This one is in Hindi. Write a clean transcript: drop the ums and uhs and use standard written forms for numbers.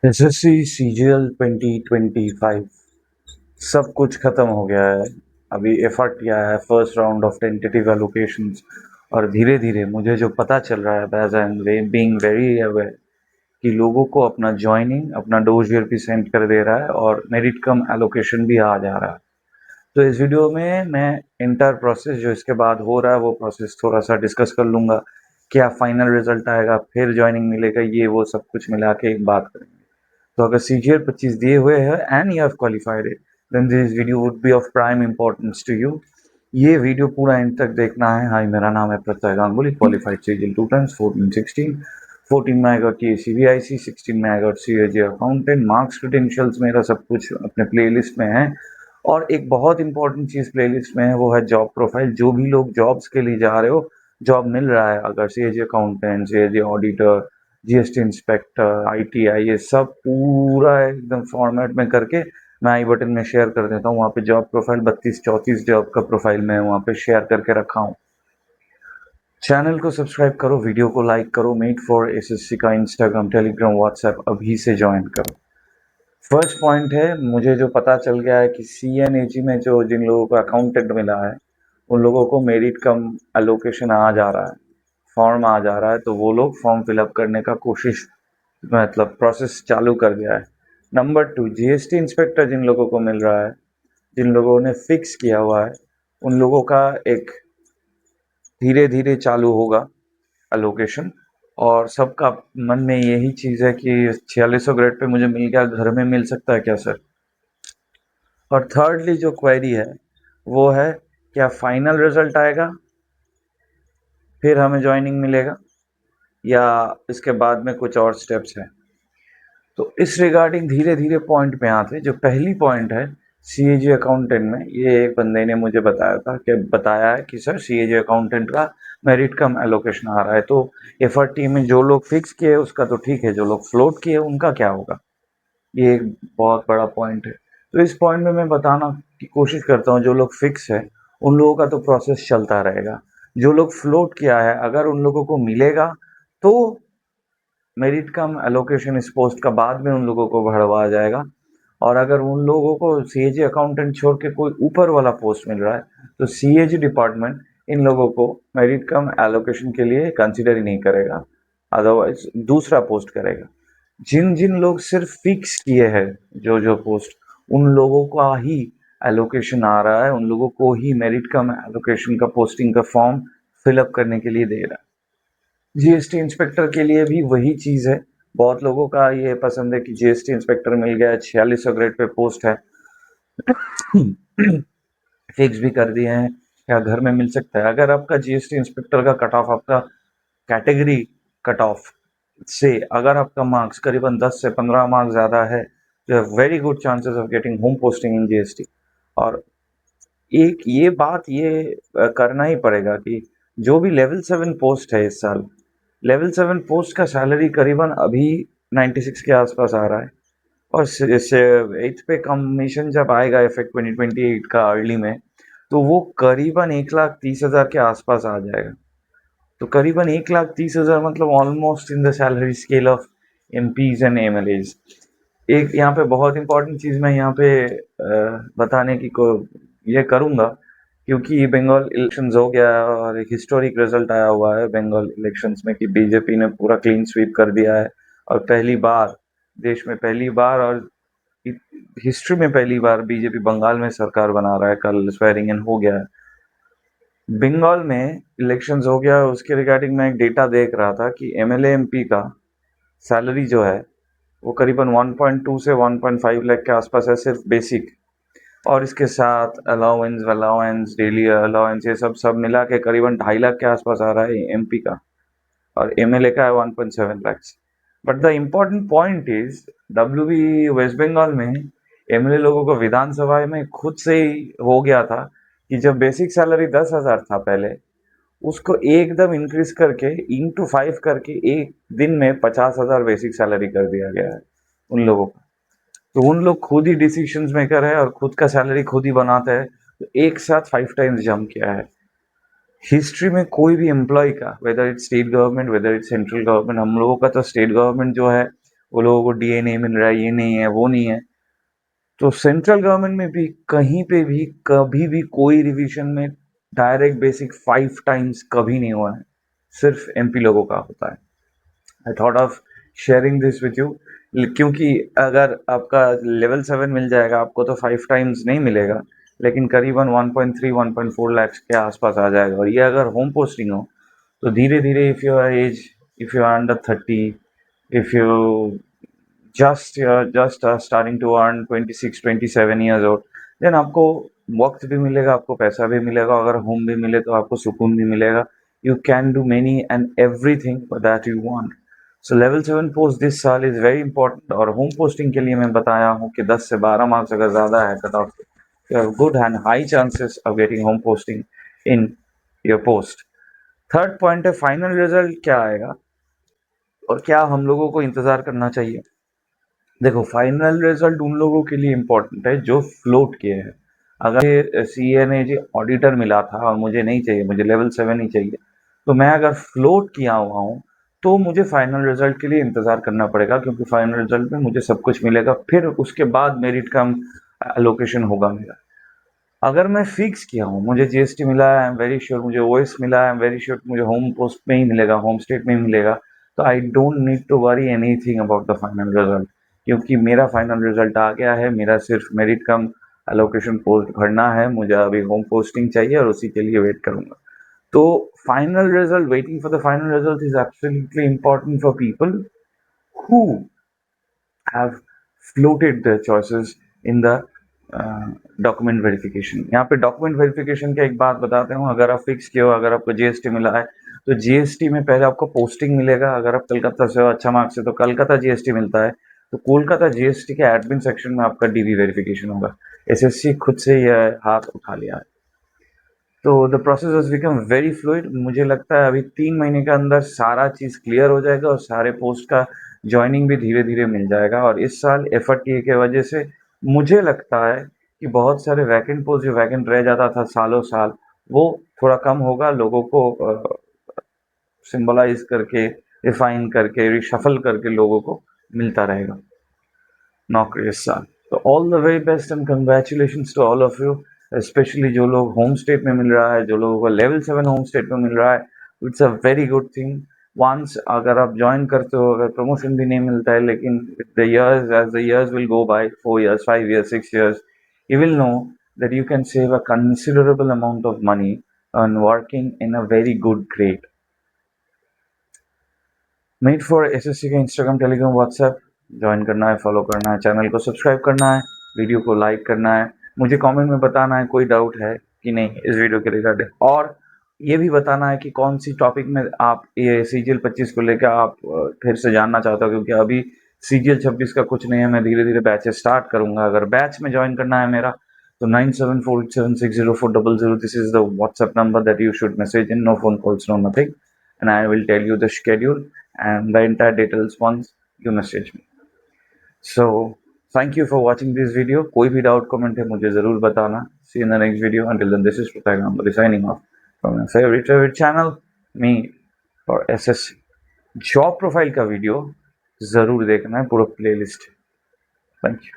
एसएससी सीजीएल 2025 सब कुछ खत्म हो गया है। अभी एफर्ट किया है first round of tentative allocations और धीरे धीरे मुझे जो पता चल रहा है as I am being very aware कि लोगों को अपना ज्वाइनिंग अपना डोजियर भी सेंड कर दे रहा है और मेरिट कम एलोकेशन भी आ जा रहा है। तो इस वीडियो में मैं इंटर प्रोसेस जो इसके बाद हो रहा है वो प्रोसेस थोड़ा सा डिस्कस कर लूँगा। क्या फाइनल रिजल्ट आएगा, फिर ज्वाइनिंग मिलेगा, ये वो सब कुछ मिला के एक बात करेंगे। तो अगर सीजीएल 25 दिए हुए हैं and you have qualified it, then this video would be of prime importance to you. ये वीडियो पूरा एंड तक देखना है। हाय, मेरा नाम है प्रत्यय गांगुली, क्वालिफाइड सीजीएल 2 टाइम्स 14 16। 14 में आएगा कि सीबीआईसी, 16 में आएगा सीएजी अकाउंटेंट। मार्क्स क्रेडेंशियल्स मेरा सब कुछ अपने प्लेलिस्ट में है। और एक बहुत इंपॉर्टेंट चीज़ प्लेलिस्ट में है, वो है जॉब प्रोफाइल। जो भी लोग जॉब्स के लिए जा रहे हो, जॉब मिल रहा है, अगर CAG accountant, CAG auditor, GST inspector, ITI, ये सब पूरा एकदम फॉर्मेट में करके मैं आई बटन में शेयर कर देता हूँ। वहाँ पे जॉब प्रोफाइल 32-34 जॉब का प्रोफाइल मैं वहाँ पे शेयर करके रखा हूँ। चैनल को सब्सक्राइब करो, वीडियो को लाइक करो। मेट फॉर एसएससी का इंस्टाग्राम, टेलीग्राम, व्हाट्सएप अभी से ज्वाइन करो। फर्स्ट पॉइंट है, मुझे जो पता चल गया है कि सीएनएजी में जो जिन लोगों को अकाउंटेंट मिला है उन लोगों को मेरिट कम एलोकेशन आ जा रहा है, फॉर्म आ जा रहा है। तो वो लोग फॉर्म फिलअप करने का कोशिश, मतलब प्रोसेस चालू कर दिया है। नंबर 2, जीएसटी इंस्पेक्टर जिन लोगों को मिल रहा है, जिन लोगों ने फिक्स किया हुआ है, उन लोगों का एक धीरे धीरे चालू होगा एलोकेशन। और सबका मन में यही चीज़ है कि 4600 ग्रेड पे मुझे मिल गया, घर में मिल सकता है क्या सर। और थर्डली जो क्वेरी है वो है, क्या फाइनल रिजल्ट आएगा फिर हमें ज्वाइनिंग मिलेगा, या इसके बाद में कुछ और स्टेप्स हैं। तो इस रिगार्डिंग धीरे धीरे पॉइंट पे आते हैं। जो पहली पॉइंट है सीएजी अकाउंटेंट में, ये एक बंदे ने मुझे बताया है कि सर सीएजी अकाउंटेंट का मेरिट कम एलोकेशन आ रहा है। तो एफर्ट टीम में जो लोग फिक्स किए उसका तो ठीक है, जो लोग फ्लोट किए उनका क्या होगा, ये एक बहुत बड़ा पॉइंट है। तो इस पॉइंट में मैं बताना की कोशिश करता हूँ, जो लोग फिक्स है उन लोगों का तो प्रोसेस चलता रहेगा। जो लोग फ्लोट किया है, अगर उन लोगों को मिलेगा तो मेरिट कम एलोकेशन इस पोस्ट का बाद में उन लोगों को बढ़वा जाएगा। और अगर उन लोगों को सीएजी अकाउंटेंट छोड़ के कोई ऊपर वाला पोस्ट मिल रहा है तो सीएजी डिपार्टमेंट इन लोगों को मेरिट कम एलोकेशन के लिए कंसिडर ही नहीं करेगा, अदरवाइज दूसरा पोस्ट करेगा। जिन जिन लोग सिर्फ फिक्स किए हैं जो जो पोस्ट, उन लोगों का ही एलोकेशन आ रहा है, उन लोगों को ही मेरिट कम एलोकेशन का पोस्टिंग का फॉर्म फिलअप करने के लिए दे रहा है। जीएसटी इंस्पेक्टर के लिए भी वही चीज़ है। बहुत लोगों का ये पसंद है कि जीएसटी इंस्पेक्टर मिल गया है, 4600 ग्रेड पे पोस्ट है, फिक्स भी कर दिए हैं, क्या घर में मिल सकता है। अगर आपका जीएसटी इंस्पेक्टर का कट ऑफ, आपका कैटेगरी कट ऑफ से अगर आपका मार्क्स करीबन 10 से 15 मार्क्स ज़्यादा है, तो very good chances of getting home posting in GST. और एक ये बात ये करना ही पड़ेगा कि जो भी लेवल 7 पोस्ट है इस साल, लेवल 7 पोस्ट का सैलरी करीबन अभी 96 के आसपास आ रहा है। और इससे 8th पे कमीशन जब आएगा इफेक्ट 2028 का अर्ली में, तो वो करीबन 1,30,000 के आसपास आ जाएगा। तो करीबन 1,30,000 मतलब almost in the salary scale of MPs and MLAs. एक यहाँ पे बहुत इंपॉर्टेंट चीज़ मैं यहाँ पे बताने की को ये करूँगा, क्योंकि बंगाल इलेक्शंस हो गया है और एक हिस्टोरिक रिजल्ट आया हुआ है बंगाल इलेक्शंस में कि बीजेपी ने पूरा क्लीन स्वीप कर दिया है। और पहली बार, देश में पहली बार और हिस्ट्री में पहली बार बीजेपी बंगाल में सरकार बना रहा है। कल स्वेरिंग इन हो गया है। बंगाल में इलेक्शंस हो गया, उसके रिगार्डिंग मैं एक डेटा देख रहा था कि एमएलए एमपी का सैलरी जो है वो करीबन 1.2 से 1.5 लाख के आसपास है, सिर्फ बेसिक। और इसके साथ अलाउंस अलाउंस डेली अलाउंस ये सब सब मिला के करीबन 2.5 लाख के आसपास आ रहा है एमपी का। और एमएलए का है 1.7 lakhs. But the important point is, WB West Bengal में एमएलए लोगों को विधानसभा में खुद से ही हो गया था कि जब बेसिक सैलरी 10,000 था पहले, उसको एकदम इंक्रीज करके इंटू 5 करके एक दिन में 50,000 बेसिक सैलरी कर दिया गया है उन लोगों का। तो उन लोग खुद ही डिसीजन मेकर है और खुद का सैलरी खुद ही बनाते हैं। तो एक साथ 5 टाइम्स जंप किया है हिस्ट्री में कोई भी एम्प्लॉय का, whether it's state government whether it's central government. हम लोगों का तो स्टेट गवर्नमेंट जो है वो लोगों को डीए नहीं मिल रहा है, ये नहीं है, वो नहीं है। तो सेंट्रल गवर्नमेंट में भी कहीं पे भी कभी भी कोई रिवीजन में डायरेक्ट बेसिक 5 टाइम्स कभी नहीं हुआ है, सिर्फ एमपी लोगों का होता है। I thought of sharing this with you, क्योंकि अगर आपका लेवल 7 मिल जाएगा आपको तो 5 टाइम्स नहीं मिलेगा, लेकिन करीबन 1.3 1.4 लाख के आसपास आ जाएगा। और ये अगर होम पोस्टिंग हो तो धीरे धीरे, if you are as, if you are under 30, if you just starting to earn 26 27 years old, then आपको वक्त भी मिलेगा, आपको पैसा भी मिलेगा, अगर होम भी मिले तो आपको सुकून भी मिलेगा। You can do many and everything that you want. So level 7 post this साल इज वेरी इंपॉर्टेंट। और होम पोस्टिंग के लिए मैं बताया हूँ कि 10 से 12 मार्क्स अगर ज़्यादा है cut off, you have good and high chances of getting home posting in your post. Third point है फाइनल रिजल्ट क्या आएगा और क्या हम लोगों को इंतज़ार करना चाहिए। देखो, फाइनल रिजल्ट उन लोगों के लिए इम्पोर्टेंट है जो फ्लोट किए हैं। अगर सीए ने जी ऑडिटर मिला था और मुझे नहीं चाहिए, मुझे लेवल 7 ही चाहिए, तो मैं अगर फ्लोट किया हुआ हूँ तो मुझे फाइनल रिजल्ट के लिए इंतज़ार करना पड़ेगा, क्योंकि फाइनल रिजल्ट में मुझे सब कुछ मिलेगा, फिर उसके बाद मेरिट का एलोकेशन होगा मेरा। अगर मैं फिक्स किया हूँ, मुझे जीएसटी मिला है, आई एम वेरी श्योर, मुझे ओएस मिला है, आई एम वेरी श्योर मुझे होम पोस्ट में ही मिलेगा, होम स्टेट में ही मिलेगा, तो I don't need to worry anything about the final result, क्योंकि मेरा फाइनल रिजल्ट आ गया है। मेरा सिर्फ मेरिट कम एलोकेशन पोस्ट भरना है, मुझे अभी होम पोस्टिंग चाहिए और उसी के लिए वेट करूंगा। तो final result, waiting for the final result is absolutely important for people who have floated their choices in the document verification. यहाँ पे डॉक्यूमेंट वेरिफिकेशन का एक बात बताते हूँ, अगर आप फिक्स किए हो, अगर आपको जीएसटी मिला है तो जीएसटी में पहले आपको पोस्टिंग मिलेगा। अगर आप कलकत्ता से हो अच्छा मार्क्स से तो कलकत्ता जीएसटी मिलता है, तो कोलकाता जीएसटी के एडमिन सेक्शन में आपका डीवी वेरिफिकेशन होगा। एसएससी खुद से यह हाथ उठा लिया है। तो the process has become very fluid. मुझे लगता है अभी 3 महीने के अंदर सारा चीज़ क्लियर हो जाएगा और सारे पोस्ट का जॉइनिंग भी धीरे धीरे मिल जाएगा। और इस साल एफआरटीए के वजह से मुझे लगता है कि बहुत सारे वैकेंट पोस्ट जो वैकेंट रह जाता था सालों साल, वो थोड़ा कम होगा। लोगों को सिंबलाइज करके, रिफाइन करके, रिशफल करके लोगों को मिलता रहेगा नौकरी इस साल। तो all the very best and congratulations to all of you, specially जो लोग होम स्टेट में मिल रहा है, जो लोगों को लेवल 7 होम स्टेट में मिल रहा है, it's a very good thing. Once अगर आप ज्वाइन करते हो, अगर प्रमोशन भी नहीं मिलता है, लेकिन the years as the years will go by, 4 years 5 years 6 years, you will know that you can save a considerable amount of money on working in a very good grade. Mate for SSC का इंस्टाग्राम, टेलीग्राम, व्हाट्सएप ज्वाइन करना है, फॉलो करना है, चैनल को सब्सक्राइब करना है, वीडियो को लाइक करना है, मुझे कमेंट में बताना है कोई डाउट है कि नहीं इस वीडियो के रिगार्डिंग, और ये भी बताना है कि कौन सी टॉपिक में आप ये सीजीएल 25 को लेकर आप फिर से जानना चाहते हो, क्योंकि अभी सीजीएल 26 का कुछ नहीं है। मैं धीरे धीरे बैचेस स्टार्ट करूंगा। अगर बैच में ज्वाइन करना है मेरा तो 9748760400, this is the WhatsApp number that you should message in, no phone calls, no nothing, and I will tell you the schedule and the entire details once you message me. So thank you for watching this video. कोई भी डाउट कमेंट है मुझे ज़रूर बताना। See you in the next video. Until then, this is Pratag Nambari signing off from my favorite channel, me for SSC job profile का वीडियो ज़रूर देखना है, पूरा प्लेलिस्ट। Thank you.